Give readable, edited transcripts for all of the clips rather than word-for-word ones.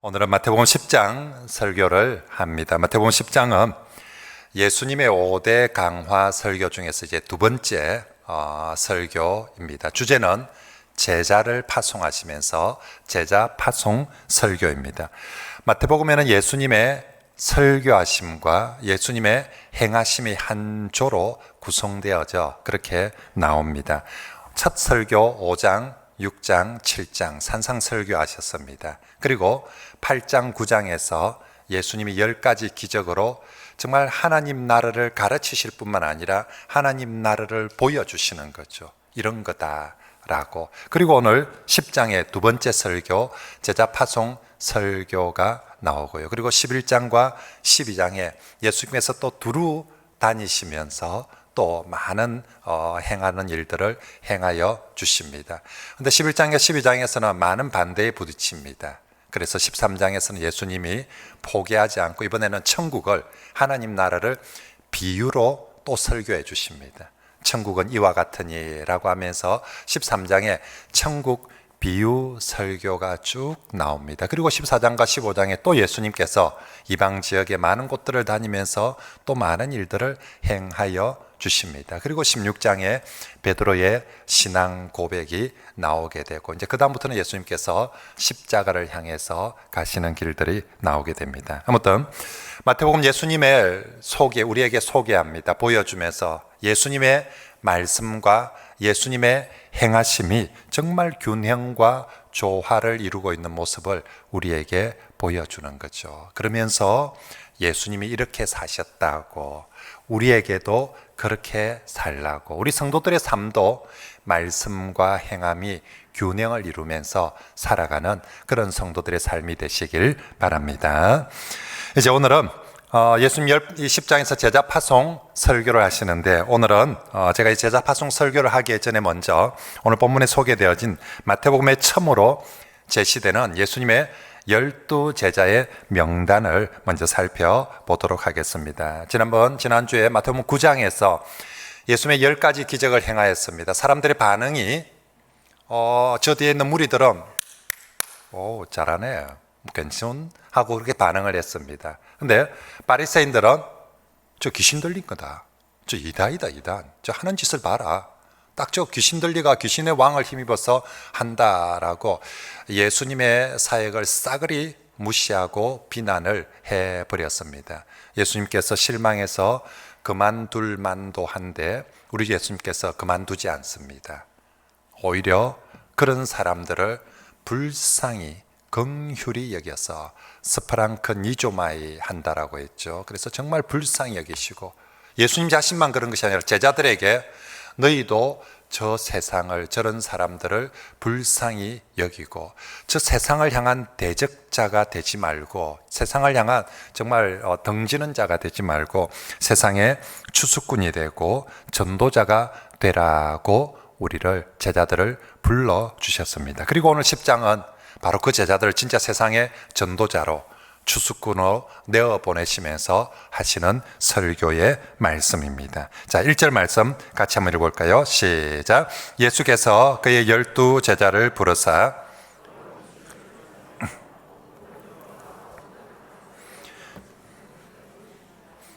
오늘은 마태복음 10장 설교를 합니다. 마태복음 10장은 예수님의 5대 강화 설교 중에서 이제 두 번째 설교입니다. 주제는 제자를 파송하시면서 제자 파송 설교입니다. 마태복음에는 예수님의 설교하심과 예수님의 행하심이 한 조로 구성되어져 그렇게 나옵니다. 첫 설교 5장, 6장, 7장 산상설교 하셨습니다. 그리고 8장, 9장에서 예수님이 10가지 기적으로 정말 하나님 나라를 가르치실 뿐만 아니라 하나님 나라를 보여주시는 거죠. 이런 거다라고. 그리고 오늘 10장의 두 번째 설교, 제자 파송 설교가 나오고요. 그리고 11장과 12장에 예수님께서 또 두루 다니시면서 또 많은 행하는 일들을 행하여 주십니다. 그런데 11장과 12장에서는 많은 반대에 부딪힙니다. 그래서 13장에서는 예수님이 포기하지 않고 이번에는 천국을, 하나님 나라를 비유로 또 설교해 주십니다. 천국은 이와 같으니라고 하면서 13장에 천국 비유 설교가 쭉 나옵니다. 그리고 14장과 15장에 또 예수님께서 이방 지역의 많은 곳들을 다니면서 또 많은 일들을 행하여 주십니다. 그리고 16장에 베드로의 신앙 고백이 나오게 되고 이제 그 다음부터는 예수님께서 십자가를 향해서 가시는 길들이 나오게 됩니다. 아무튼 마태복음 예수님의 소개, 우리에게 소개합니다. 보여주면서 예수님의 말씀과 예수님의 행하심이 정말 균형과 조화를 이루고 있는 모습을 우리에게 보여주는 거죠. 그러면서 예수님이 이렇게 사셨다고 우리에게도 그렇게 살라고, 우리 성도들의 삶도 말씀과 행함이 균형을 이루면서 살아가는 그런 성도들의 삶이 되시길 바랍니다. 이제 오늘은 예수님 10장에서 제자 파송 설교를 하시는데, 오늘은 제가 이 제자 파송 설교를 하기 전에 먼저 오늘 본문에 소개되어진 마태복음의 처음으로 제시되는 예수님의 12 제자의 명단을 먼저 살펴보도록 하겠습니다. 지난주에 마태복음 9장에서 예수님의 10가지 기적을 행하였습니다. 사람들의 반응이 저 뒤에 있는 무리들은 잘하네, 괜찮 하고 그렇게 반응을 했습니다. 근데 바리새인들은 저 귀신 들린 거다, 저 이단이다, 저 하는 짓을 봐라, 딱 저 귀신 들리가 귀신의 왕을 힘입어서 한다라고 예수님의 사역을 싸그리 무시하고 비난을 해버렸습니다. 예수님께서 실망해서 그만둘 만도 한데 우리 예수님께서 그만두지 않습니다. 오히려 그런 사람들을 불쌍히 긍휼히 여겨서 스프랑크니조마이 한다라고 했죠. 그래서 정말 불쌍히 여기시고, 예수님 자신만 그런 것이 아니라 제자들에게 너희도 저 세상을, 저런 사람들을 불쌍히 여기고 저 세상을 향한 대적자가 되지 말고, 세상을 향한 정말 등지는 자가 되지 말고 세상의 추수꾼이 되고 전도자가 되라고 우리를, 제자들을 불러주셨습니다. 그리고 오늘 10장은 바로 그 제자들을 진짜 세상의 전도자로, 추수꾼으로 내어보내시면서 하시는 설교의 말씀입니다. 자, 1절 말씀 같이 한번 읽어볼까요? 시작. 예수께서 그의 12 제자를 부르사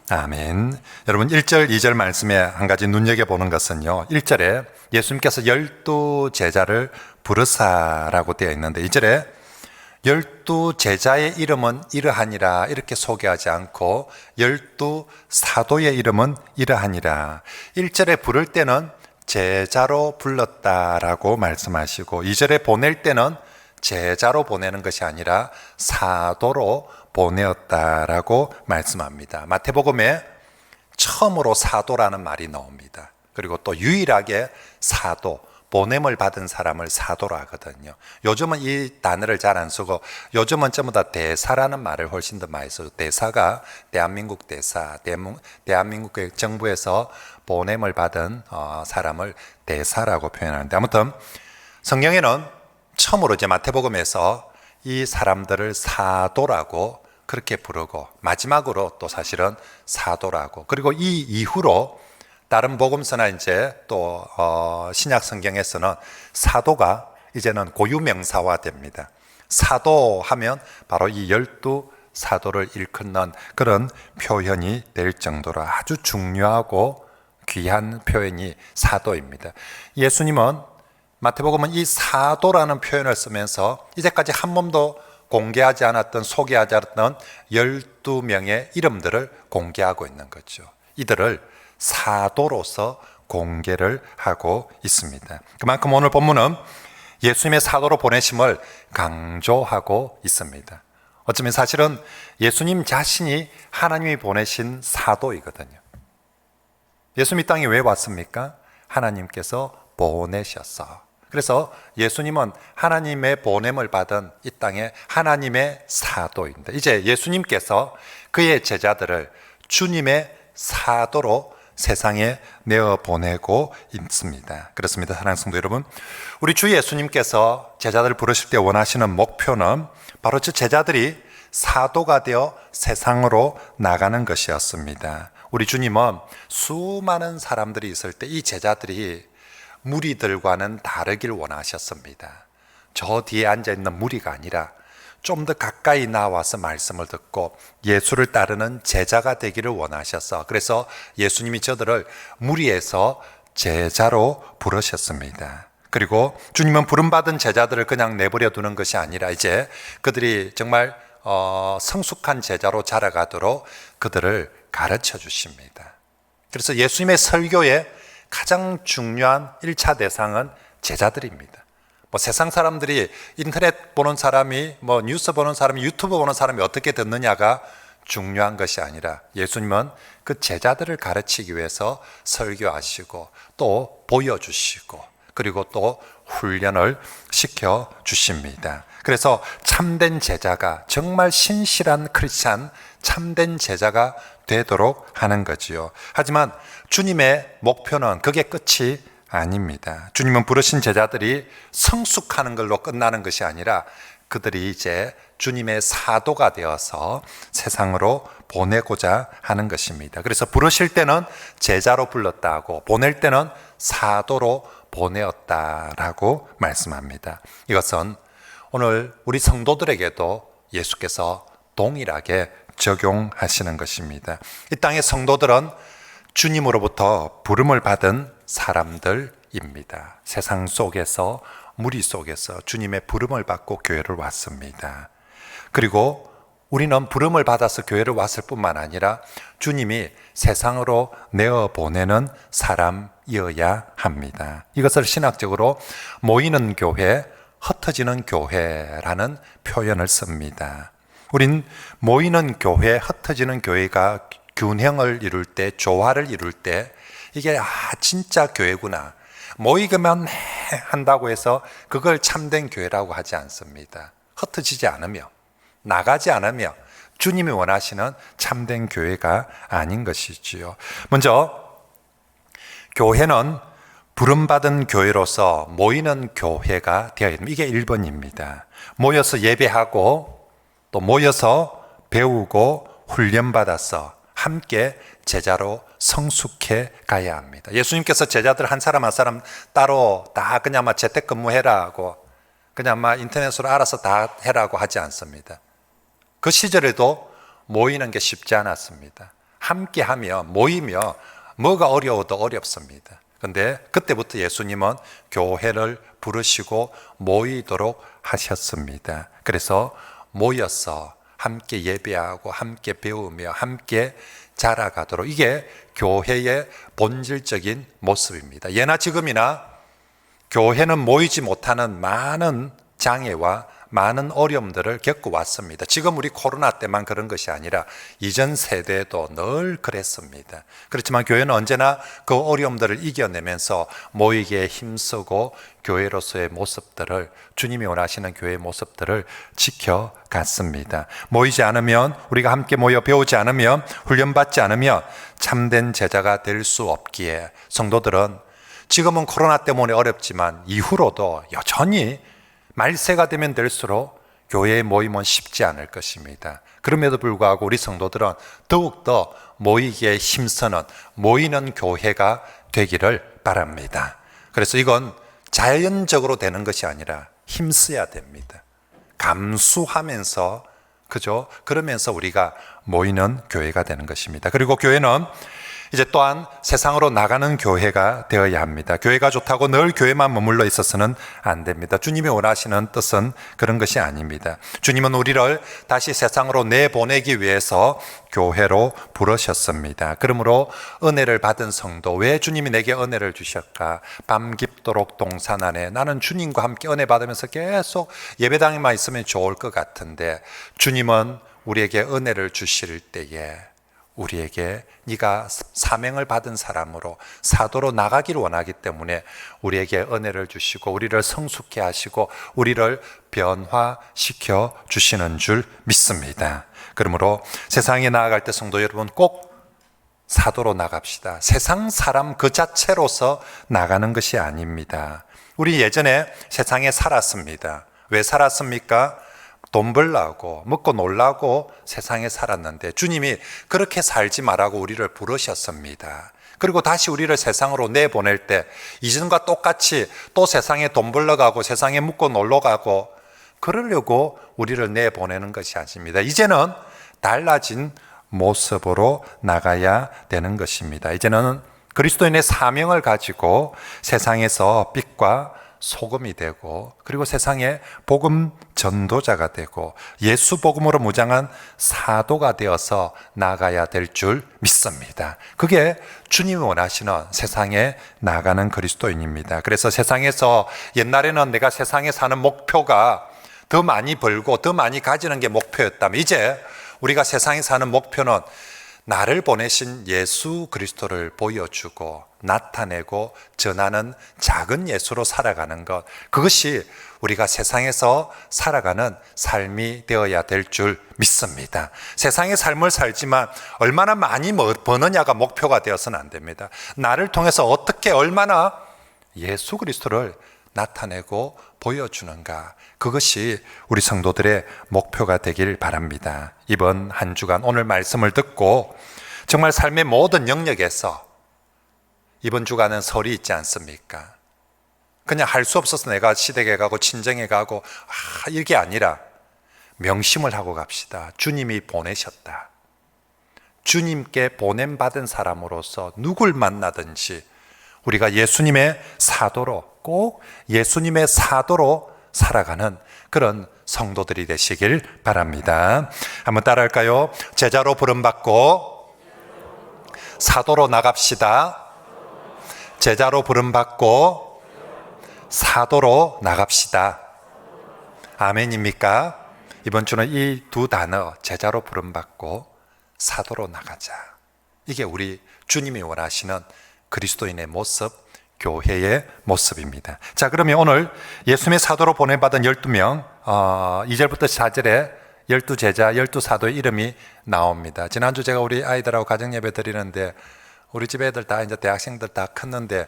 아멘. 여러분 1절, 2절 말씀에 한 가지 눈여겨보는 것은요, 1절에 예수님께서 12 제자를 부르사라고 되어 있는데 2절에 12 제자의 이름은 이러하니라 이렇게 소개하지 않고 12 사도의 이름은 이러하니라. 1절에 부를 때는 제자로 불렀다라고 말씀하시고 2절에 보낼 때는 제자로 보내는 것이 아니라 사도로 보내었다라고 말씀합니다. 마태복음에 처음으로 사도라는 말이 나옵니다. 그리고 또 유일하게 사도, 보냄을 받은 사람을 사도로 하거든요. 요즘은 이 단어를 잘 안 쓰고 요즘은 전부 다 대사라는 말을 훨씬 더 많이 써요. 대사가 대한민국 대사, 대한민국 정부에서 보냄을 받은 사람을 대사라고 표현하는데, 아무튼 성경에는 처음으로 이제 마태복음에서 이 사람들을 사도라고 그렇게 부르고, 마지막으로 또 사실은 사도라고, 그리고 이 이후로 다른 복음서나 이제 또 신약 성경에서는 사도가 이제는 고유명사화됩니다. 사도 하면 바로 이 12사도를 일컫는 그런 표현이 될 정도로 아주 중요하고 귀한 표현이 사도입니다. 예수님은 마태복음은 이 사도라는 표현을 쓰면서 이제까지 한 번도 공개하지 않았던, 소개하지 않았던 12명의 이름들을 공개하고 있는 거죠. 이들을 사도로서 공개를 하고 있습니다. 그만큼 오늘 본문은 예수님의 사도로 보내심을 강조하고 있습니다. 어쩌면 사실은 예수님 자신이 하나님이 보내신 사도이거든요. 예수님이 땅에 왜 왔습니까? 하나님께서 보내셨어. 그래서 예수님은 하나님의 보냄을 받은 이 땅의 하나님의 사도입니다. 이제 예수님께서 그의 제자들을 주님의 사도로 세상에 내어 보내고 있습니다. 그렇습니다. 사랑하는 성도 여러분, 우리 주 예수님께서 제자들을 부르실 때 원하시는 목표는 바로 저 제자들이 사도가 되어 세상으로 나가는 것이었습니다. 우리 주님은 수많은 사람들이 있을 때 이 제자들이 무리들과는 다르길 원하셨습니다. 저 뒤에 앉아있는 무리가 아니라 좀 더 가까이 나와서 말씀을 듣고 예수를 따르는 제자가 되기를 원하셔서, 그래서 예수님이 저들을 무리에서 제자로 부르셨습니다. 그리고 주님은 부름받은 제자들을 그냥 내버려 두는 것이 아니라 이제 그들이 정말 성숙한 제자로 자라가도록 그들을 가르쳐 주십니다. 그래서 예수님의 설교의 가장 중요한 1차 대상은 제자들입니다. 세상 사람들이, 인터넷 보는 사람이, 뉴스 보는 사람이, 유튜브 보는 사람이 어떻게 듣느냐가 중요한 것이 아니라 예수님은 그 제자들을 가르치기 위해서 설교하시고 또 보여주시고 그리고 또 훈련을 시켜 주십니다. 그래서 참된 제자가, 정말 신실한 크리스찬, 참된 제자가 되도록 하는 거지요. 하지만 주님의 목표는 그게 끝이 아닙니다. 주님은 부르신 제자들이 성숙하는 걸로 끝나는 것이 아니라 그들이 이제 주님의 사도가 되어서 세상으로 보내고자 하는 것입니다. 그래서 부르실 때는 제자로 불렀다고, 보낼 때는 사도로 보내었다라고 말씀합니다. 이것은 오늘 우리 성도들에게도 예수께서 동일하게 적용하시는 것입니다. 이 땅의 성도들은 주님으로부터 부름을 받은 사람들입니다. 세상 속에서, 무리 속에서 주님의 부름을 받고 교회를 왔습니다. 그리고 우리는 부름을 받아서 교회를 왔을 뿐만 아니라 주님이 세상으로 내어 보내는 사람이어야 합니다. 이것을 신학적으로 모이는 교회, 흩어지는 교회라는 표현을 씁니다. 우린 모이는 교회, 흩어지는 교회가 균형을 이룰 때, 조화를 이룰 때 이게 진짜 교회구나, 모이기만 한다고 해서 그걸 참된 교회라고 하지 않습니다. 흩어지지 않으며 나가지 않으며 주님이 원하시는 참된 교회가 아닌 것이지요. 먼저 교회는 부름받은 교회로서 모이는 교회가 되어야 됩니다. 이게 1번입니다. 모여서 예배하고 또 모여서 배우고 훈련받아서 함께 제자로 성숙해 가야 합니다. 예수님께서 제자들 한 사람 한 사람 따로 다 그냥 재택근무해라고, 그냥 인터넷으로 알아서 다 해라고 하지 않습니다. 그 시절에도 모이는 게 쉽지 않았습니다. 함께 하며 모이며 뭐가 어려워도 어렵습니다. 그런데 그때부터 예수님은 교회를 부르시고 모이도록 하셨습니다. 그래서 모여서 함께 예배하고 함께 배우며 함께 자라가도록, 이게 교회의 본질적인 모습입니다. 예나 지금이나 교회는 모이지 못하는 많은 장애와 많은 어려움들을 겪어왔습니다. 지금 우리 코로나 때만 그런 것이 아니라 이전 세대도 늘 그랬습니다. 그렇지만 교회는 언제나 그 어려움들을 이겨내면서 모이기에 힘쓰고 교회로서의 모습들을, 주님이 원하시는 교회의 모습들을 지켜갔습니다. 모이지 않으면, 우리가 함께 모여 배우지 않으면, 훈련받지 않으면 참된 제자가 될 수 없기에 성도들은 지금은 코로나 때문에 어렵지만 이후로도 여전히 말세가 되면 될수록 교회의 모임은 쉽지 않을 것입니다. 그럼에도 불구하고 우리 성도들은 더욱더 모이기에 힘쓰는, 모이는 교회가 되기를 바랍니다. 그래서 이건 자연적으로 되는 것이 아니라 힘써야 됩니다. 감수하면서, 그죠? 그러면서 우리가 모이는 교회가 되는 것입니다. 그리고 교회는 이제 또한 세상으로 나가는 교회가 되어야 합니다. 교회가 좋다고 늘 교회만 머물러 있어서는 안 됩니다. 주님이 원하시는 뜻은 그런 것이 아닙니다. 주님은 우리를 다시 세상으로 내보내기 위해서 교회로 부르셨습니다. 그러므로 은혜를 받은 성도, 왜 주님이 내게 은혜를 주셨까? 밤 깊도록 동산 안에, 나는 주님과 함께 은혜 받으면서 계속 예배당에만 있으면 좋을 것 같은데, 주님은 우리에게 은혜를 주실 때에 우리에게 네가 사명을 받은 사람으로 사도로 나가기를 원하기 때문에 우리에게 은혜를 주시고 우리를 성숙케 하시고 우리를 변화시켜 주시는 줄 믿습니다. 그러므로 세상에 나아갈 때 성도 여러분, 꼭 사도로 나갑시다. 세상 사람 그 자체로서 나가는 것이 아닙니다. 우리 예전에 세상에 살았습니다. 왜 살았습니까? 돈 벌라고, 먹고 놀라고 세상에 살았는데 주님이 그렇게 살지 말라고 우리를 부르셨습니다. 그리고 다시 우리를 세상으로 내보낼 때 이전과 똑같이 또 세상에 돈 벌러 가고 세상에 묵고 놀러 가고 그러려고 우리를 내보내는 것이 아닙니다. 이제는 달라진 모습으로 나가야 되는 것입니다. 이제는 그리스도인의 사명을 가지고 세상에서 빛과 소금이 되고, 그리고 세상에 복음 전도자가 되고 예수 복음으로 무장한 사도가 되어서 나가야 될 줄 믿습니다. 그게 주님이 원하시는 세상에 나가는 그리스도인입니다. 그래서 세상에서, 옛날에는 내가 세상에 사는 목표가 더 많이 벌고 더 많이 가지는 게 목표였다면, 이제 우리가 세상에 사는 목표는 나를 보내신 예수 그리스도를 보여주고 나타내고 전하는 작은 예수로 살아가는 것, 그것이 우리가 세상에서 살아가는 삶이 되어야 될 줄 믿습니다. 세상의 삶을 살지만 얼마나 많이 버느냐가 목표가 되어서는 안 됩니다. 나를 통해서 어떻게 얼마나 예수 그리스도를 나타내고 보여주는가, 그것이 우리 성도들의 목표가 되길 바랍니다. 이번 한 주간 오늘 말씀을 듣고 정말 삶의 모든 영역에서, 이번 주간은 설이 있지 않습니까? 그냥 할 수 없어서 내가 시댁에 가고 친정에 가고 이게 아니라 명심을 하고 갑시다. 주님이 보내셨다. 주님께 보냄받은 사람으로서 누굴 만나든지 우리가 예수님의 사도로, 꼭 예수님의 사도로 살아가는 그런 성도들이 되시길 바랍니다. 한번 따라할까요? 제자로 부름받고 사도로 나갑시다. 제자로 부름받고 사도로 나갑시다. 아멘입니까? 이번 주는 이 두 단어, 제자로 부름받고 사도로 나가자, 이게 우리 주님이 원하시는 그리스도인의 모습, 교회의 모습입니다. 자, 그러면 오늘 예수님의 사도로 보내받은 12명, 2절부터 4절에 12제자, 12사도의 이름이 나옵니다. 지난주 제가 우리 아이들하고 가정예배 드리는데 우리 집 애들 다 이제 대학생들 다 컸는데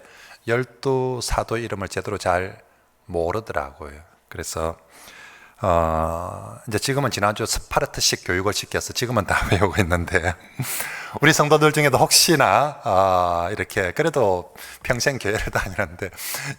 12사도의 이름을 제대로 잘 모르더라고요. 그래서 이제 지금은 지난주 스파르타식 교육을 시켜서 지금은 다 외우고 있는데 우리 성도들 중에도 혹시나 이렇게 그래도 평생 교회를 다니는데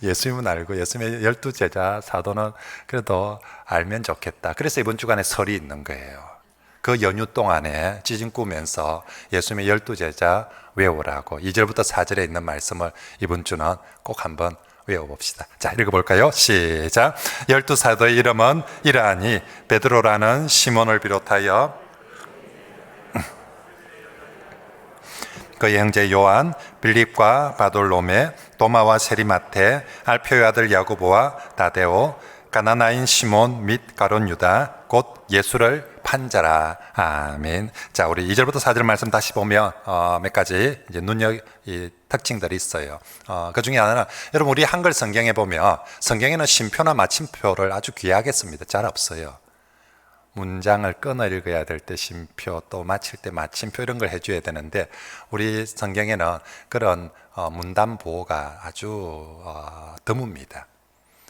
예수님은 알고 예수님의 12제자 사도는 그래도 알면 좋겠다. 그래서 이번 주간에 설이 있는 거예요. 그 연휴 동안에 찌짐 꾸면서 예수님의 12제자 외우라고 2절부터 4절에 있는 말씀을 이번 주는 꼭 한번 외워봅시다. 자, 읽어볼까요? 시작. 12사도의 이름은 이러하니 베드로라는 시몬을 비롯하여 그의 형제 요한, 빌립과 바돌로메, 도마와 세리마테, 알페오의 아들 야고보와 다데오, 가나나인 시몬 및 가룟 유다, 곧 예수를 판자라. 아멘. 자, 우리 2절부터 4절 말씀 다시 보면 몇 가지 이제 이 특징들이 있어요. 그 중에 하나는, 여러분 우리 한글 성경에 보면 성경에는 쉼표나 마침표를 아주 귀하게 씁니다. 잘 없어요. 문장을 끊어 읽어야 될 때 쉼표, 또 마칠 때 마침표, 이런 걸 해줘야 되는데 우리 성경에는 그런 문단 보호가 아주 드뭅니다.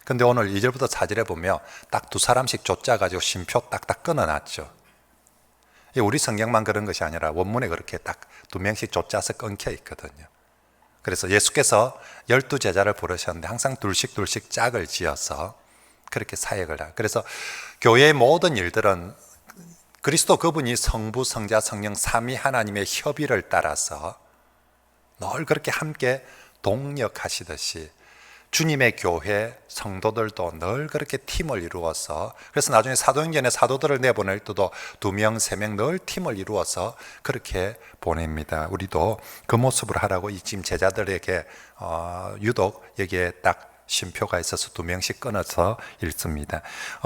근데 오늘 2절부터 4절에 보면 딱 두 사람씩 쫓아가지고 쉼표 딱딱 끊어놨죠. 우리 성경만 그런 것이 아니라 원문에 그렇게 딱 두 명씩 쫓아서 끊겨 있거든요. 그래서 예수께서 12제자를 부르셨는데 항상 둘씩 짝을 지어서 그렇게 사역을 하고, 그래서 교회의 모든 일들은 그리스도 그분이 성부, 성자, 성령 삼위 하나님의 협의를 따라서 늘 그렇게 함께 동력하시듯이 주님의 교회 성도들도 늘 그렇게 팀을 이루어서, 그래서 나중에 사도행전에 사도들을 내보낼 때도 2명, 3명 늘 팀을 이루어서 그렇게 보냅니다. 우리도 그 모습을 하라고 이 지금 제자들에게 유독 여기에 딱 쉼표가 있어서 2명씩 끊어서 읽습니다.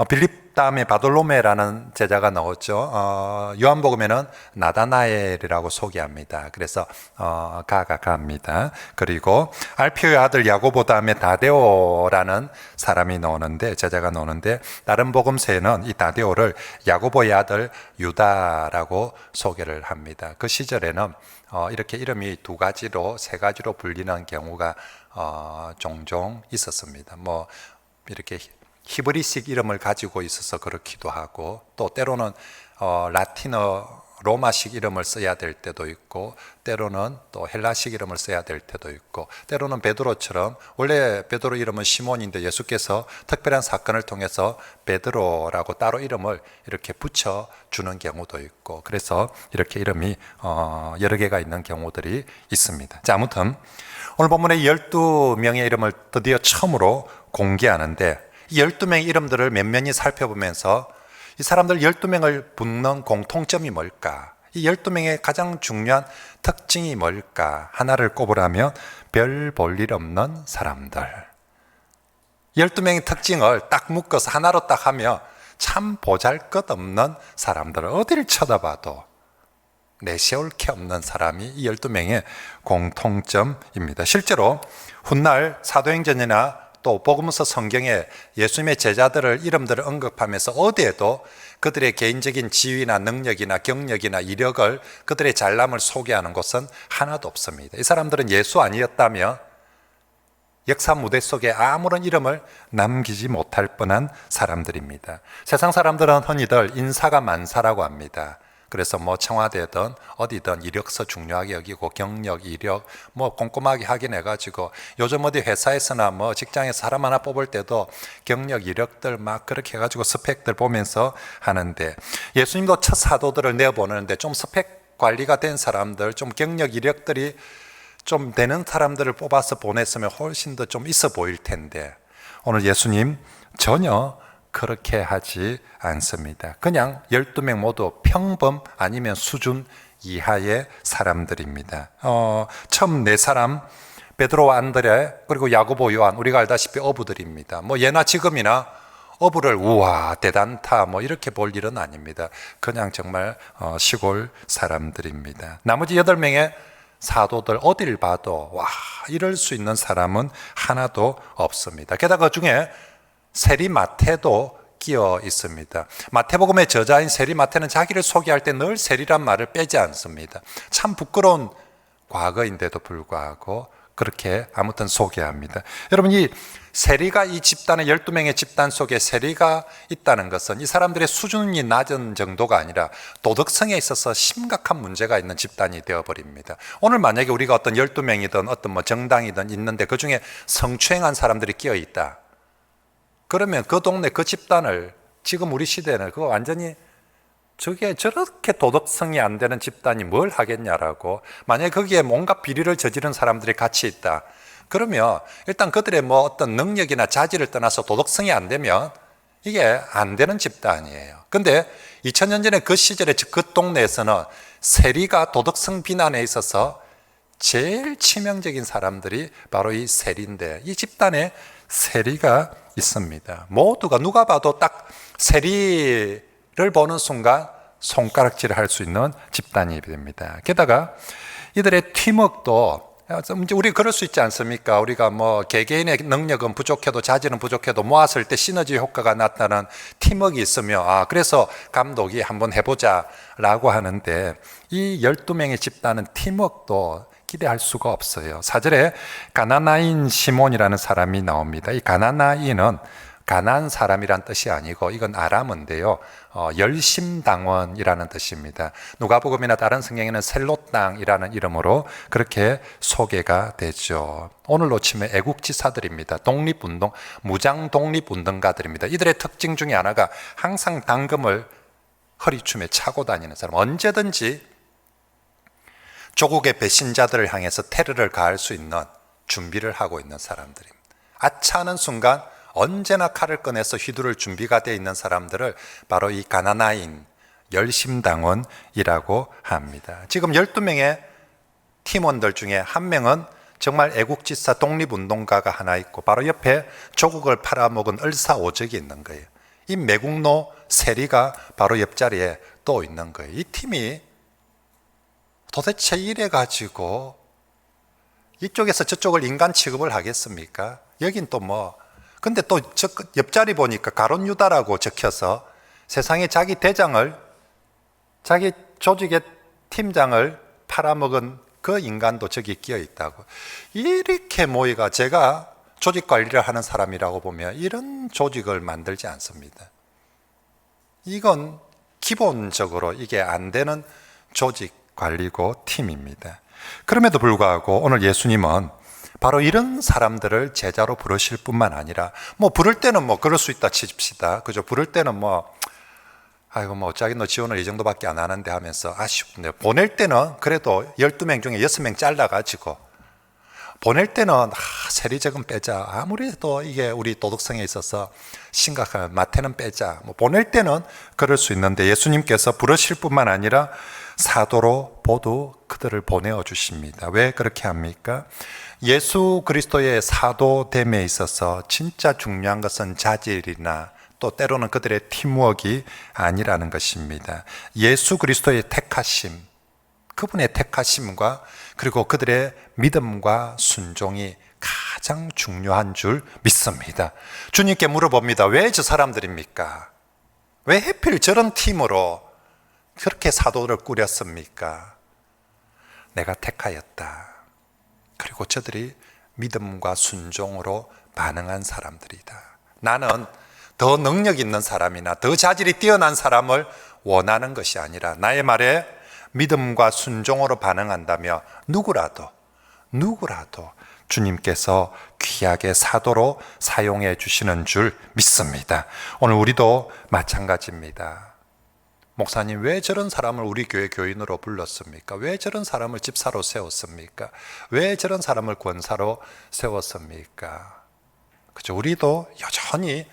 빌립 다음에 바돌로메라는 제자가 나오죠. 요한복음에는 나다나엘이라고 소개합니다. 그래서 가합니다. 그리고 알피오의 아들 야고보 다음에 다데오라는 사람이 나오는데, 제자가 나오는데, 다른 복음서에는 이 다데오를 야고보의 아들 유다라고 소개를 합니다. 그 시절에는 이렇게 이름이 2가지로 3가지로 불리는 경우가 종종 있었습니다. 뭐 이렇게 히브리식 이름을 가지고 있어서 그렇기도 하고, 또 때로는 라틴어 로마식 이름을 써야 될 때도 있고, 때로는 또 헬라식 이름을 써야 될 때도 있고, 때로는 베드로처럼 원래 베드로 이름은 시몬인데 예수께서 특별한 사건을 통해서 베드로라고 따로 이름을 이렇게 붙여주는 경우도 있고, 그래서 이렇게 이름이 여러 개가 있는 경우들이 있습니다. 자, 아무튼 오늘 본문에 12명의 이름을 드디어 처음으로 공개하는데, 이 12명의 이름들을 면면히 살펴보면서 이 사람들 12명을 붙는 공통점이 뭘까? 이 12명의 가장 중요한 특징이 뭘까? 하나를 꼽으라면 별 볼 일 없는 사람들. 12명의 특징을 딱 묶어서 하나로 딱 하면 참 보잘것없는 사람들, 어디를 쳐다봐도 내세울 게 없는 사람이 이 12명의 공통점입니다. 실제로 훗날 사도행전이나 또 복음서 성경에 예수님의 제자들을 이름들을 언급하면서 어디에도 그들의 개인적인 지위나 능력이나 경력이나 이력을, 그들의 잘남을 소개하는 곳은 하나도 없습니다. 이 사람들은 예수 아니었다면 역사 무대 속에 아무런 이름을 남기지 못할 뻔한 사람들입니다. 세상 사람들은 흔히들 인사가 만사라고 합니다. 그래서 뭐 청와대든 어디든 이력서 중요하게 여기고 경력, 이력 뭐 꼼꼼하게 확인해가지고, 요즘 어디 회사에서나 뭐 직장에서 사람 하나 뽑을 때도 경력, 이력들 막 그렇게 해가지고 스펙들 보면서 하는데, 예수님도 첫 사도들을 내보내는데 좀 스펙 관리가 된 사람들, 좀 경력, 이력들이 좀 되는 사람들을 뽑아서 보냈으면 훨씬 더 좀 있어 보일 텐데, 오늘 예수님 전혀 그렇게 하지 않습니다. 그냥 12명 모두 평범 아니면 수준 이하의 사람들입니다. 처음 4사람, 베드로와 안드레, 그리고 야고보, 요한, 우리가 알다시피 어부들입니다. 뭐 예나 지금이나 어부를 우와 대단타 뭐 이렇게 볼 일은 아닙니다. 그냥 정말 시골 사람들입니다. 나머지 8명의 사도들 어딜 봐도 와 이럴 수 있는 사람은 하나도 없습니다. 게다가 그 중에 세리 마태도 끼어 있습니다. 마태복음의 저자인 세리 마태는 자기를 소개할 때 늘 세리란 말을 빼지 않습니다. 참 부끄러운 과거인데도 불구하고 그렇게 아무튼 소개합니다. 여러분, 이 세리가 이 집단의 12명의 집단 속에 세리가 있다는 것은 이 사람들의 수준이 낮은 정도가 아니라 도덕성에 있어서 심각한 문제가 있는 집단이 되어버립니다. 오늘 만약에 우리가 어떤 12명이든 어떤 뭐 정당이든 있는데 그 중에 성추행한 사람들이 끼어 있다. 그러면 그 동네 그 집단을 지금 우리 시대는 그거 완전히 저게 저렇게 도덕성이 안 되는 집단이 뭘 하겠냐라고, 만약에 거기에 뭔가 비리를 저지른 사람들이 같이 있다. 그러면 일단 그들의 뭐 어떤 능력이나 자질을 떠나서 도덕성이 안 되면 이게 안 되는 집단이에요. 근데 2000년 전에 그 시절에 그 동네에서는 세리가 도덕성 비난에 있어서 제일 치명적인 사람들이 바로 이 세리인데, 이 집단에 세리가 있습니다. 모두가 누가 봐도 딱 세리를 보는 순간 손가락질을 할 수 있는 집단이 됩니다. 게다가 이들의 팀워크도 우리 그럴 수 있지 않습니까? 우리가 뭐 개개인의 능력은 부족해도 자질은 부족해도 모았을 때 시너지 효과가 나타나는 팀워크가 있으며 그래서 감독이 한번 해보자라고 하는데, 이 12명의 집단은 팀워크도 기대할 수가 없어요. 4절에 가나나인 시몬이라는 사람이 나옵니다. 이 가나나인은 가난한 사람이란 뜻이 아니고 이건 아람어인데요, 열심당원이라는 뜻입니다. 누가복음이나 다른 성경에는 셀롯 땅이라는 이름으로 그렇게 소개가 되죠. 오늘로 치면 애국지사들입니다. 독립운동, 무장 독립운동가들입니다. 이들의 특징 중에 하나가 항상 당금을 허리춤에 차고 다니는 사람, 언제든지 조국의 배신자들을 향해서 테러를 가할 수 있는 준비를 하고 있는 사람들입니다. 아차 하는 순간 언제나 칼을 꺼내서 휘두를 준비가 되어 있는 사람들을 바로 이 가나나인 열심당원이라고 합니다. 지금 12명의 팀원들 중에 한 명은 정말 애국지사 독립운동가가 하나 있고 바로 옆에 조국을 팔아먹은 을사오적이 있는 거예요. 이 매국노 세리가 바로 옆자리에 또 있는 거예요. 이 팀이 도대체 이래 가지고 이쪽에서 저쪽을 인간 취급을 하겠습니까? 여긴 또 뭐, 근데 또 옆자리 보니까 가론 유다라고 적혀서 세상에 자기 대장을, 자기 조직의 팀장을 팔아먹은 그 인간도 저기 끼어 있다고. 이렇게 모이가 제가 조직 관리를 하는 사람이라고 보면 이런 조직을 만들지 않습니다. 이건 기본적으로 이게 안 되는 조직 관리고 팀입니다. 그럼에도 불구하고 오늘 예수님은 바로 이런 사람들을 제자로 부르실 뿐만 아니라, 뭐 부를 때는 뭐 그럴 수 있다 칩시다. 그죠? 부를 때는 뭐 아이고 뭐 어차피 너 지원을 이 정도밖에 안 하는데 하면서 아쉽네. 보낼 때는 그래도 12명 중에 6명 잘라가지고 보낼 때는 세리적은 빼자. 아무래도 이게 우리 도덕성에 있어서 심각한 마태는 빼자. 뭐 보낼 때는 그럴 수 있는데 예수님께서 부르실 뿐만 아니라 사도로 모두 그들을 보내어 주십니다. 왜 그렇게 합니까? 예수 그리스도의 사도됨에 있어서 진짜 중요한 것은 자질이나 또 때로는 그들의 팀워크가 아니라는 것입니다. 예수 그리스도의 택하심, 그분의 택하심과 그리고 그들의 믿음과 순종이 가장 중요한 줄 믿습니다. 주님께 물어봅니다. 왜 저 사람들입니까? 왜 하필 저런 팀으로 그렇게 사도를 꾸렸습니까? 내가 택하였다. 그리고 저들이 믿음과 순종으로 반응한 사람들이다. 나는 더 능력 있는 사람이나 더 자질이 뛰어난 사람을 원하는 것이 아니라 나의 말에 믿음과 순종으로 반응한다며 누구라도 주님께서 귀하게 사도로 사용해 주시는 줄 믿습니다. 오늘 우리도 마찬가지입니다. 목사님, 왜 저런 사람을 우리 교회 교인으로 불렀습니까? 왜 저런 사람을 집사로 세웠습니까? 왜 저런 사람을 권사로 세웠습니까? 그죠? 우리도 여전히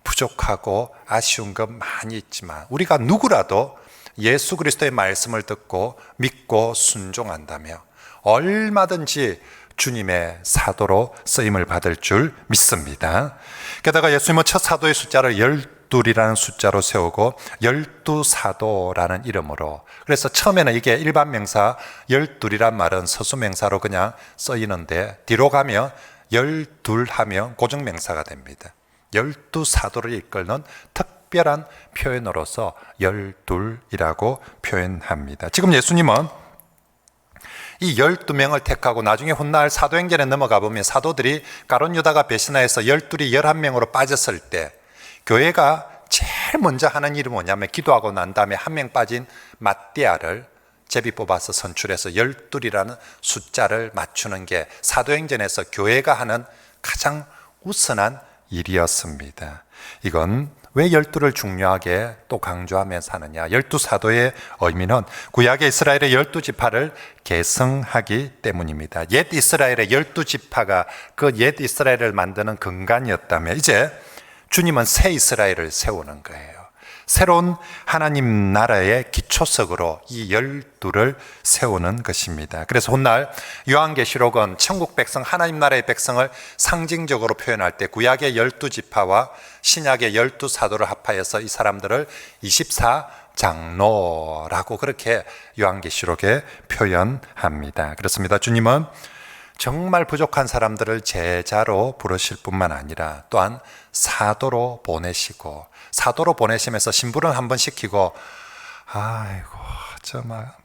부족하고 아쉬운 것 많이 있지만 우리가 누구라도 예수 그리스도의 말씀을 듣고 믿고 순종한다며 얼마든지 주님의 사도로 쓰임을 받을 줄 믿습니다. 게다가 예수님은 첫 사도의 숫자를 12이라는 숫자로 세우고 12사도라는 이름으로, 그래서 처음에는 이게 일반 명사 12이란 말은 서수명사로 그냥 쓰이는데 뒤로 가면 12 하면 고정명사가 됩니다. 12사도를 이끌는 특별한 표현으로서 12이라고 표현합니다. 지금 예수님은 이 12명을 택하고 나중에 훗날 사도행전에 넘어가 보면 사도들이 가룟 유다가 배신하여서 12이 11명으로 빠졌을 때 교회가 제일 먼저 하는 일이 뭐냐면 기도하고 난 다음에 한 명 빠진 마띠아를 제비 뽑아서 선출해서 12이라는 숫자를 맞추는 게 사도행전에서 교회가 하는 가장 우선한 일이었습니다. 이건 왜 12를 중요하게 또 강조하면서 하느냐? 12사도의 의미는 구약의 이스라엘의 12지파를 계승하기 때문입니다. 옛 이스라엘의 12지파가 그 옛 이스라엘을 만드는 근간이었다면 이제 주님은 새 이스라엘을 세우는 거예요. 새로운 하나님 나라의 기초석으로 이 12를 세우는 것입니다. 그래서 훗날 요한계시록은 천국 백성, 하나님 나라의 백성을 상징적으로 표현할 때 구약의 12지파와 신약의 12사도를 합하여서 이 사람들을 24장로라고 그렇게 요한계시록에 표현합니다. 그렇습니다. 주님은 정말 부족한 사람들을 제자로 부르실 뿐만 아니라 또한 사도로 보내시고, 사도로 보내시면서 심부름 한번 시키고 아이고 막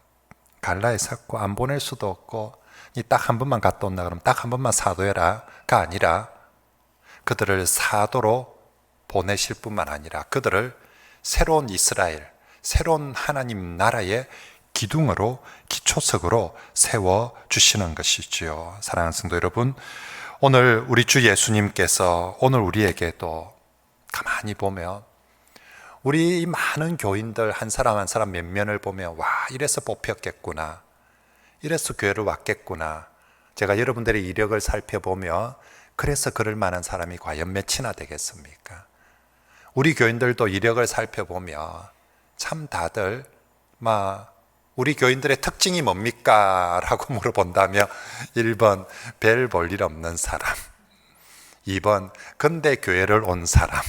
갈라에 섰고 안 보낼 수도 없고 니 딱 한 번만 갔다 온다 그러면 딱 한 번만 사도해라가 아니라 그들을 사도로 보내실 뿐만 아니라 그들을 새로운 이스라엘, 새로운 하나님 나라의 기둥으로, 기초석으로 세워주시는 것이지요. 사랑하는 성도 여러분, 오늘 우리 주 예수님께서 오늘 우리에게 또 가만히 보면 우리 이 많은 교인들 한 사람 한 사람 몇 면을 보면 와, 이래서 뽑혔겠구나, 이래서 교회를 왔겠구나. 제가 여러분들의 이력을 살펴보면 그래서 그럴 만한 사람이 과연 몇이나 되겠습니까? 우리 교인들도 이력을 살펴보면 참 다들 우리 교인들의 특징이 뭡니까? 라고 물어본다면 1번 별 볼 일 없는 사람, 2번 근대 교회를 온 사람,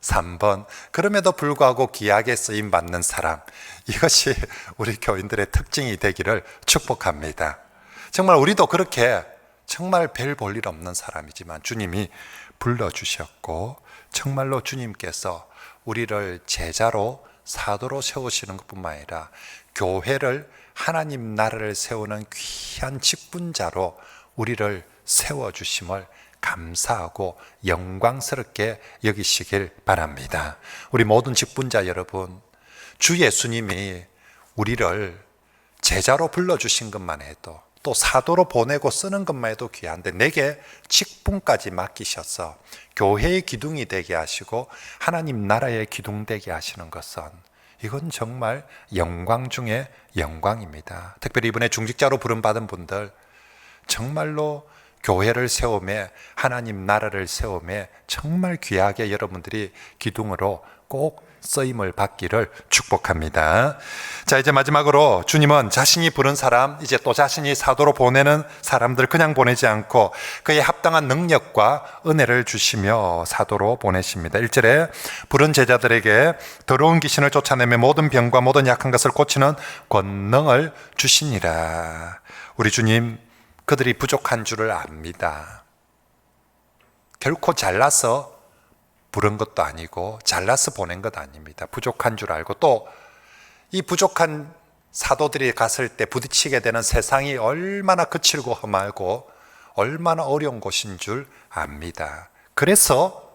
3번 그럼에도 불구하고 귀하게 쓰임 받는 사람. 이것이 우리 교인들의 특징이 되기를 축복합니다. 정말 우리도 그렇게 정말 별 볼 일 없는 사람이지만 주님이 불러주셨고 정말로 주님께서 우리를 제자로 사도로 세우시는 것뿐만 아니라 교회를, 하나님 나라를 세우는 귀한 직분자로 우리를 세워주심을 감사하고 영광스럽게 여기시길 바랍니다. 우리 모든 직분자 여러분, 주 예수님이 우리를 제자로 불러주신 것만 해도, 또 사도로 보내고 쓰는 것만 해도 귀한데 내게 직분까지 맡기셔서 교회의 기둥이 되게 하시고 하나님 나라의 기둥 되게 하시는 것은, 이건 정말 영광 중에 영광입니다. 특별히 이번에 중직자로 부름받은 분들, 정말로 교회를 세우며 하나님 나라를 세우며 정말 귀하게 여러분들이 기둥으로 꼭 쓰임을 받기를 축복합니다. 자, 이제 마지막으로 주님은 자신이 부른 사람, 이제 또 자신이 사도로 보내는 사람들 그냥 보내지 않고 그에 합당한 능력과 은혜를 주시며 사도로 보내십니다. 1절에 부른 제자들에게 더러운 귀신을 쫓아내며 모든 병과 모든 약한 것을 고치는 권능을 주시니라. 우리 주님, 그들이 부족한 줄을 압니다. 결코 잘나서 부른 것도 아니고 잘나서 보낸 것 아닙니다. 부족한 줄 알고, 또 이 부족한 사도들이 갔을 때 부딪히게 되는 세상이 얼마나 거칠고 험하고 얼마나 어려운 곳인 줄 압니다. 그래서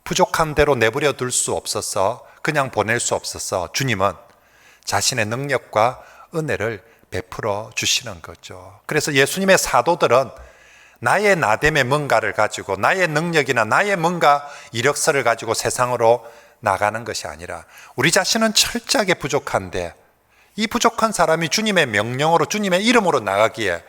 부족한 대로 내버려 둘 수 없어서, 그냥 보낼 수 없어서 주님은 자신의 능력과 은혜를 베풀어 주시는 거죠. 그래서 예수님의 사도들은 나의 나됨의 뭔가를 가지고, 나의 능력이나 나의 뭔가 이력서를 가지고 세상으로 나가는 것이 아니라 우리 자신은 철저하게 부족한데 이 부족한 사람이 주님의 명령으로, 주님의 이름으로 나가기에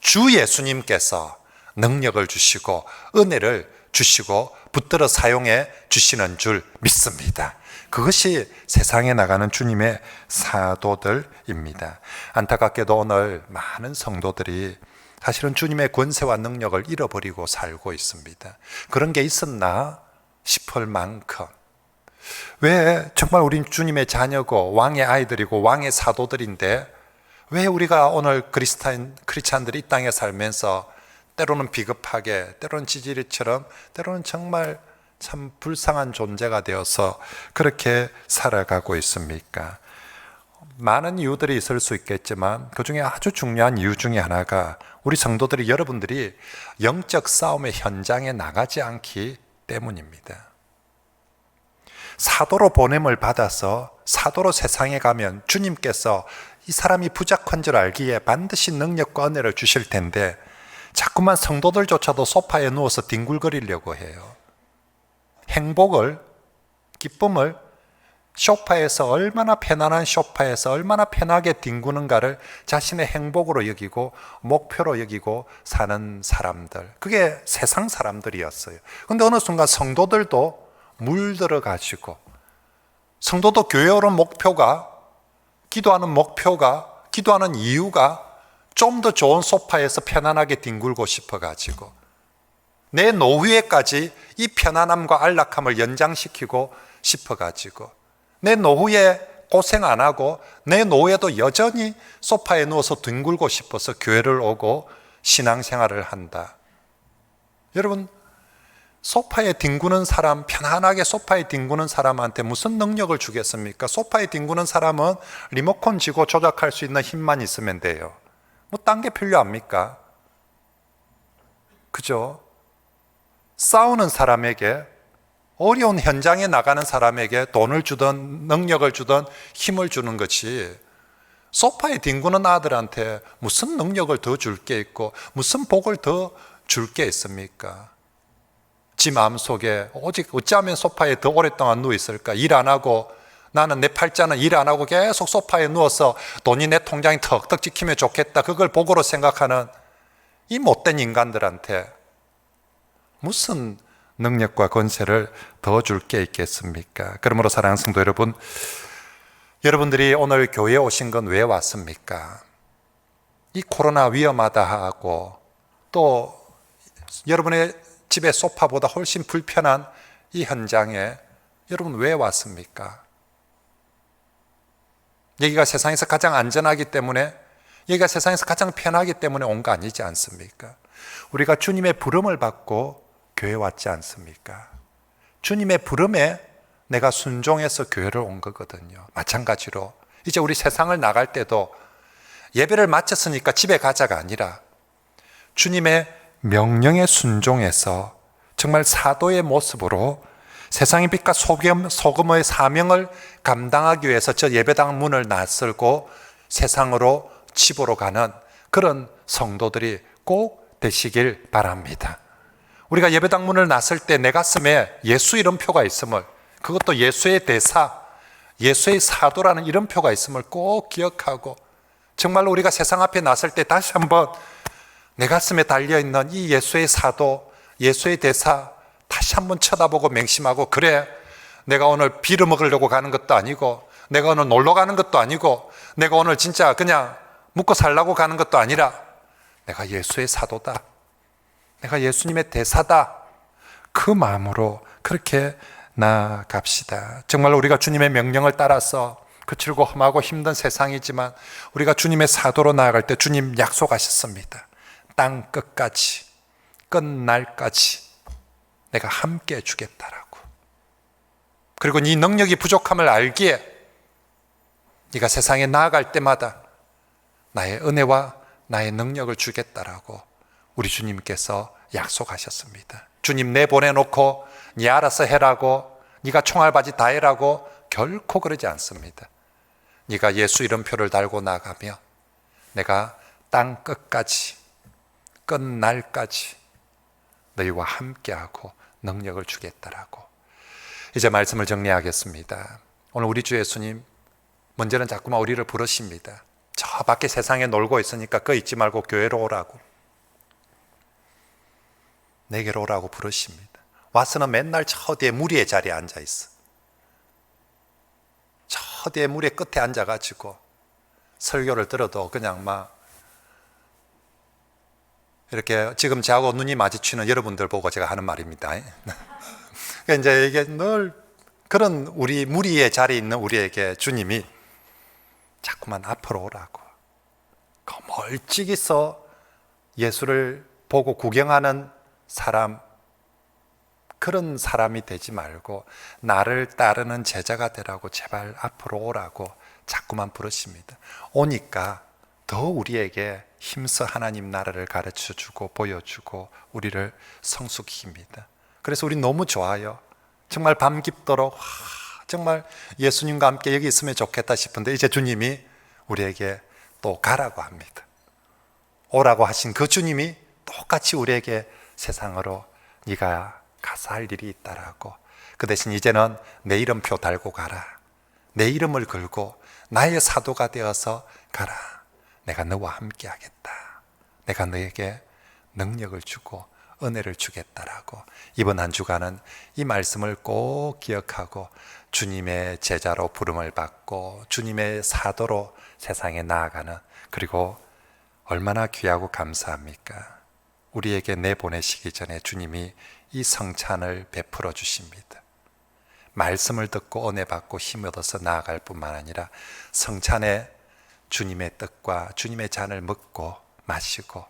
주 예수님께서 능력을 주시고 은혜를 주시고 붙들어 사용해 주시는 줄 믿습니다. 그것이 세상에 나가는 주님의 사도들입니다. 안타깝게도 오늘 많은 성도들이 사실은 주님의 권세와 능력을 잃어버리고 살고 있습니다. 그런 게 있었나 싶을 만큼, 왜 정말 우린 주님의 자녀고 왕의 아이들이고 왕의 사도들인데 왜 우리가 오늘 크리스찬들이 이 땅에 살면서 때로는 비겁하게, 때로는 지지리처럼, 때로는 정말 참 불쌍한 존재가 되어서 그렇게 살아가고 있습니까? 많은 이유들이 있을 수 있겠지만 그 중에 아주 중요한 이유 중에 하나가 우리 성도들이, 여러분들이 영적 싸움의 현장에 나가지 않기 때문입니다. 사도로 보냄을 받아서 사도로 세상에 가면 주님께서 이 사람이 부족한 줄 알기에 반드시 능력과 은혜를 주실 텐데 자꾸만 성도들조차도 소파에 누워서 뒹굴거리려고 해요. 행복을, 기쁨을 소파에서, 얼마나 편안한 소파에서 얼마나 편하게 뒹구는가를 자신의 행복으로 여기고 목표로 여기고 사는 사람들, 그게 세상 사람들이었어요. 그런데 어느 순간 성도들도 물들어 가지고, 성도도 교회 오는 목표가, 기도하는 목표가, 기도하는 이유가 좀 더 좋은 소파에서 편안하게 뒹굴고 싶어 가지고 내 노후에까지 이 편안함과 안락함을 연장시키고 싶어 가지고 내 노후에 고생 안 하고 내 노후에도 여전히 소파에 누워서 뒹굴고 싶어서 교회를 오고 신앙생활을 한다. 여러분, 소파에 뒹구는 사람, 편안하게 소파에 뒹구는 사람한테 무슨 능력을 주겠습니까? 소파에 뒹구는 사람은 리모컨 쥐고 조작할 수 있는 힘만 있으면 돼요. 뭐 딴 게 필요합니까? 그죠? 싸우는 사람에게 어려운 현장에 나가는 사람에게 돈을 주든 능력을 주든 힘을 주는 것이 소파에 뒹구는 아들한테 무슨 능력을 더 줄 게 있고 무슨 복을 더 줄 게 있습니까? 지 마음속에 오직 어찌하면 소파에 더 오랫동안 누워 있을까? 일 안 하고, 나는 내 팔자는 일 안 하고 계속 소파에 누워서 돈이 내 통장에 턱턱 찍히면 좋겠다, 그걸 복으로 생각하는 이 못된 인간들한테 무슨 능력과 권세를 더 줄 게 있겠습니까? 그러므로 사랑하는 성도 여러분, 여러분들이 오늘 교회에 오신 건 왜 왔습니까? 이 코로나 위험하다 하고 또 여러분의 집의 소파보다 훨씬 불편한 이 현장에 여러분 왜 왔습니까? 여기가 세상에서 가장 안전하기 때문에, 여기가 세상에서 가장 편하기 때문에 온 거 아니지 않습니까? 우리가 주님의 부름을 받고 교회에 왔지 않습니까? 주님의 부름에 내가 순종해서 교회를 온 거거든요. 마찬가지로 이제 우리 세상을 나갈 때도 예배를 마쳤으니까 집에 가자가 아니라 주님의 명령에 순종해서 정말 사도의 모습으로 세상의 빛과 소금의 사명을 감당하기 위해서 저 예배당 문을 나설고 세상으로 집으로 가는 그런 성도들이 꼭 되시길 바랍니다. 우리가 예배당 문을 나설 때 내 가슴에 예수 이름표가 있음을, 그것도 예수의 대사, 예수의 사도라는 이름표가 있음을 꼭 기억하고, 정말로 우리가 세상 앞에 나설 때 다시 한번 내 가슴에 달려있는 이 예수의 사도, 예수의 대사 다시 한번 쳐다보고 맹심하고, 그래, 내가 오늘 비를 먹으려고 가는 것도 아니고, 내가 오늘 놀러 가는 것도 아니고, 내가 오늘 진짜 그냥 묵고 살라고 가는 것도 아니라 내가 예수의 사도다, 내가 예수님의 대사다, 그 마음으로 그렇게 나아갑시다. 정말로 우리가 주님의 명령을 따라서 거칠고 험하고 힘든 세상이지만 우리가 주님의 사도로 나아갈 때 주님 약속하셨습니다. 땅 끝까지, 끝날까지 내가 함께 해주겠다라고. 그리고 네 능력이 부족함을 알기에 네가 세상에 나아갈 때마다 나의 은혜와 나의 능력을 주겠다라고 우리 주님께서 약속하셨습니다. 주님 내보내놓고 네 알아서 해라고, 네가 총알바지 다 해라고 결코 그러지 않습니다. 네가 예수 이름표를 달고 나가며 내가 땅 끝까지, 끝날까지 너희와 함께하고 능력을 주겠다라고. 이제 말씀을 정리하겠습니다. 오늘 우리 주 예수님 먼저는 자꾸만 우리를 부르십니다. 저 밖에 세상에 놀고 있으니까 그 잊지 말고 교회로 오라고, 내게로 오라고 부르십니다. 와서는 맨날 저 뒤에 무리의 자리에 앉아 있어. 저 뒤에 무리의 끝에 앉아가지고 설교를 들어도 그냥 막 이렇게 지금 저하고 눈이 마주치는 여러분들 보고 제가 하는 말입니다. 그러니까 이제 이게 늘 그런 우리 무리의 자리에 있는 우리에게 주님이 자꾸만 앞으로 오라고, 그 멀찍이서 예수를 보고 구경하는 사람, 그런 사람이 되지 말고 나를 따르는 제자가 되라고 제발 앞으로 오라고 자꾸만 부르십니다. 오니까 더 우리에게 힘써 하나님 나라를 가르쳐주고 보여주고 우리를 성숙시킵니다. 그래서 우리 너무 좋아요. 정말 밤 깊도록 정말 예수님과 함께 여기 있으면 좋겠다 싶은데 이제 주님이 우리에게 또 가라고 합니다. 오라고 하신 그 주님이 똑같이 우리에게 세상으로 네가 가서 할 일이 있다라고, 그 대신 이제는 내 이름표 달고 가라, 내 이름을 걸고 나의 사도가 되어서 가라, 내가 너와 함께 하겠다, 내가 너에게 능력을 주고 은혜를 주겠다라고. 이번 한 주간은 이 말씀을 꼭 기억하고 주님의 제자로 부름을 받고 주님의 사도로 세상에 나아가는, 그리고 얼마나 귀하고 감사합니까? 우리에게 내보내시기 전에 주님이 이 성찬을 베풀어 주십니다. 말씀을 듣고 은혜 받고 힘 얻어서 나아갈 뿐만 아니라 성찬에 주님의 뜻과 주님의 잔을 먹고 마시고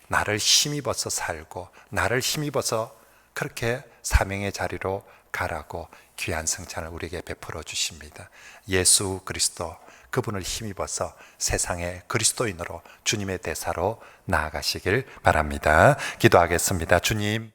나를 힘입어서 살고 나를 힘입어서 그렇게 사명의 자리로 가라고 귀한 성찬을 우리에게 베풀어 주십니다. 예수 그리스도, 그분을 힘입어서 세상의 그리스도인으로 주님의 대사로 나아가시길 바랍니다. 기도하겠습니다. 주님,